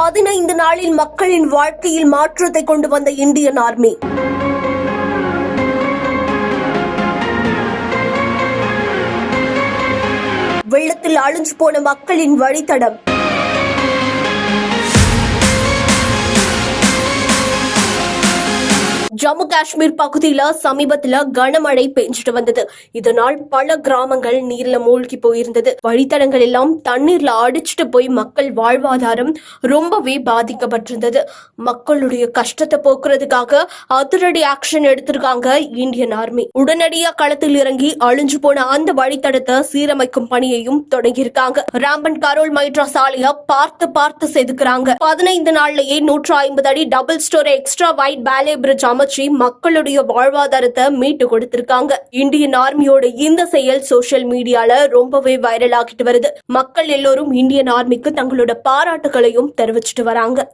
15 நாளில் மக்களின் வாழ்க்கையில் மாற்றத்தை கொண்டு வந்த இந்தியன் ஆர்மி. வெள்ளத்தில் அழிஞ்சு போன மக்களின் வழித்தடம். ஜம்மு காஷ்மீர் பகுதியில சமீபத்துல கனமழை பெஞ்சிட்டு வந்தது. இதனால் பல கிராமங்கள் நீர்ல மூழ்கி போயிருந்தது. வழித்தடங்கள் எல்லாம் தண்ணீர்ல அடிச்சுட்டு போய் மக்கள் வாழ்வாதாரம் ரொம்பவே பாதிக்கப்பட்டிருந்தது. மக்களுடைய கஷ்டத்தை போக்குறதுக்காக அதிரடி ஆக்ஷன் எடுத்திருக்காங்க இந்தியன் ஆர்மி. உடனடியா களத்தில் இறங்கி அழிஞ்சு போன அந்த வழித்தடத்தை சீரமைக்கும் பணியையும் தொடங்கியிருக்காங்க. ராம்பன் கரோல் மைட்ரா சாலைய பார்த்து செதுக்குறாங்க. 15 நாள்லயே 150 அடி double storey extra wide Bailey bridge மக்களுடைய வாழ்வாதாரத்தை மீட்டு கொடுத்திருக்காங்க. இந்தியன் ஆர்மியோட இந்த செயல் சோசியல் மீடியால ரொம்பவே வைரல் ஆகிட்டு வருது. மக்கள் எல்லோரும் இந்தியன் ஆர்மிக்கு தங்களோட பாராட்டுகளையும் தெரிவிச்சிட்டு வராங்க.